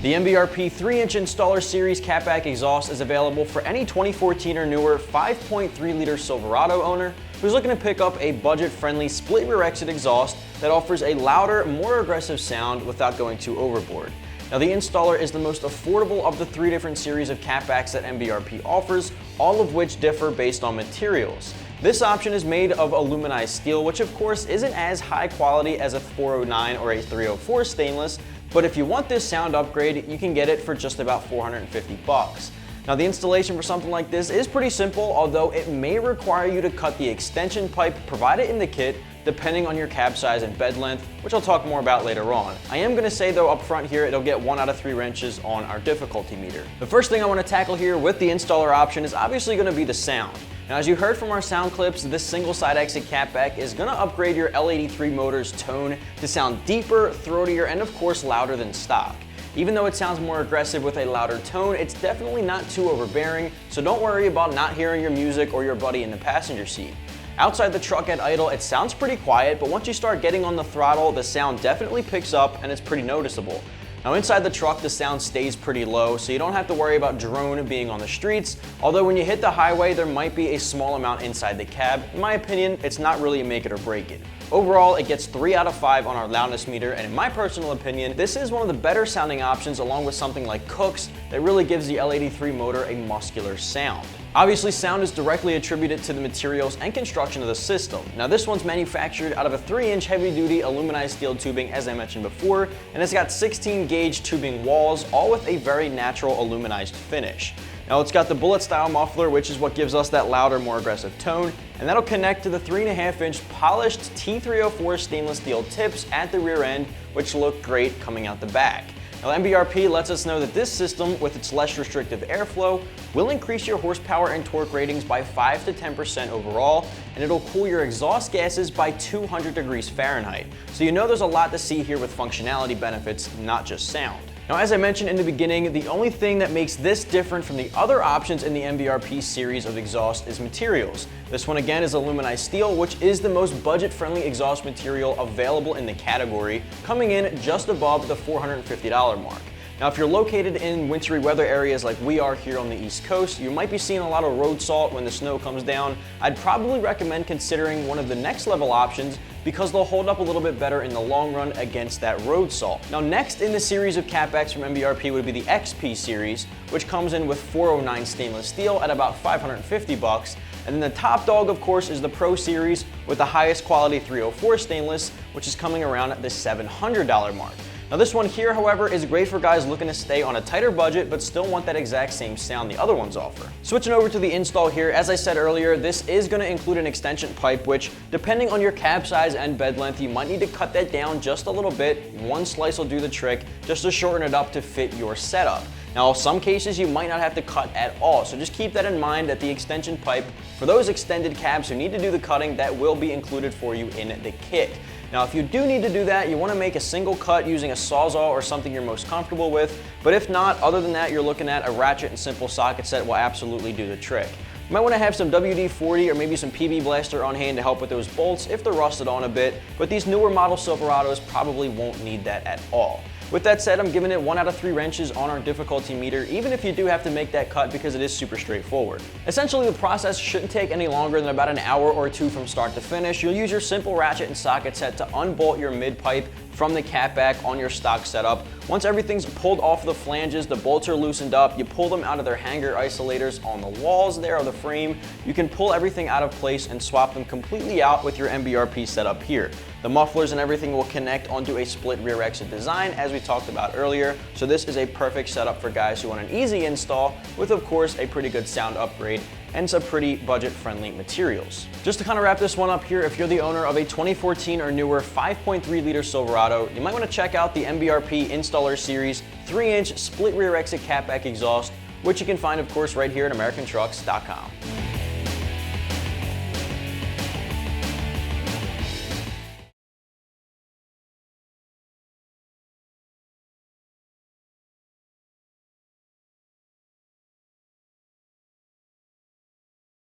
The MBRP 3-inch Installer Series catback exhaust is available for any 2014 or newer 5.3-liter Silverado owner who's looking to pick up a budget-friendly split rear exit exhaust that offers a louder, more aggressive sound without going too overboard. Now, the Installer is the most affordable of the 3 different series of catbacks that MBRP offers, all of which differ based on materials. This option is made of aluminized steel, which of course isn't as high quality as a 409 or a 304 stainless, but if you want this sound upgrade, you can get it for just about $450. Now, the installation for something like this is pretty simple, although it may require you to cut the extension pipe provided in the kit depending on your cab size and bed length, which I'll talk more about later on. I am going to say though up front here, it'll get 1 out of 3 wrenches on our difficulty meter. The first thing I want to tackle here with the installer option is obviously going to be the sound. Now, as you heard from our sound clips, this single side exit catback is going to upgrade your L83 motor's tone to sound deeper, throatier, and of course louder than stock. Even though it sounds more aggressive with a louder tone, it's definitely not too overbearing, so don't worry about not hearing your music or your buddy in the passenger seat. Outside the truck at idle, it sounds pretty quiet, but once you start getting on the throttle, the sound definitely picks up and it's pretty noticeable. Now, inside the truck, the sound stays pretty low, so you don't have to worry about drone being on the streets, although when you hit the highway, there might be a small amount inside the cab. In my opinion, it's not really a make it or break it. Overall, it gets 3 out of 5 on our loudness meter, and in my personal opinion, this is one of the better sounding options along with something like Cook's that really gives the L83 motor a muscular sound. Obviously, sound is directly attributed to the materials and construction of the system. Now, this one's manufactured out of a 3-inch heavy-duty aluminized steel tubing, as I mentioned before, and it's got 16-gauge tubing walls, all with a very natural aluminized finish. Now, it's got the bullet-style muffler, which is what gives us that louder, more aggressive tone, and that'll connect to the 3.5-inch polished T304 stainless steel tips at the rear end, which look great coming out the back. Now, MBRP lets us know that this system, with its less restrictive airflow, will increase your horsepower and torque ratings by 5 to 10% overall, and it'll cool your exhaust gases by 200 degrees Fahrenheit. So you know there's a lot to see here with functionality benefits, not just sound. Now, as I mentioned in the beginning, the only thing that makes this different from the other options in the MBRP series of exhaust is materials. This one again is aluminized steel, which is the most budget-friendly exhaust material available in the category, coming in just above the $450 mark. Now, if you're located in wintry weather areas like we are here on the East Coast, you might be seeing a lot of road salt when the snow comes down. I'd probably recommend considering one of the next level options because they'll hold up a little bit better in the long run against that road salt. Now, next in the series of catbacks from MBRP would be the XP series, which comes in with 409 stainless steel at about $550. And then the top dog, of course, is the Pro series with the highest quality 304 stainless, which is coming around at the $700 mark. Now, this one here, however, is great for guys looking to stay on a tighter budget but still want that exact same sound the other ones offer. Switching over to the install here, as I said earlier, this is going to include an extension pipe, which, depending on your cab size and bed length, you might need to cut that down just a little bit. One slice will do the trick, just to shorten it up to fit your setup. Now, in some cases, you might not have to cut at all, so just keep that in mind that the extension pipe, for those extended cabs who need to do the cutting, that will be included for you in the kit. Now, if you do need to do that, you want to make a single cut using a Sawzall or something you're most comfortable with, but if not, other than that, you're looking at a ratchet and simple socket set will absolutely do the trick. You might want to have some WD-40 or maybe some PB Blaster on hand to help with those bolts if they're rusted on a bit, but these newer model Silverados probably won't need that at all. With that said, I'm giving it 1 out of 3 wrenches on our difficulty meter, even if you do have to make that cut because it is super straightforward. Essentially, the process shouldn't take any longer than about an hour or 2 from start to finish. You'll use your simple ratchet and socket set to unbolt your mid pipe from the catback on your stock setup. Once everything's pulled off the flanges, the bolts are loosened up, you pull them out of their hanger isolators on the walls there of the frame. You can pull everything out of place and swap them completely out with your MBRP setup here. The mufflers and everything will connect onto a split rear exit design, as we talked about earlier, so this is a perfect setup for guys who want an easy install with, of course, a pretty good sound upgrade and some pretty budget-friendly materials. Just to kind of wrap this one up here, if you're the owner of a 2014 or newer 5.3-liter Silverado, you might want to check out the MBRP Installer Series 3-inch split rear exit catback exhaust, which you can find, of course, right here at AmericanTrucks.com.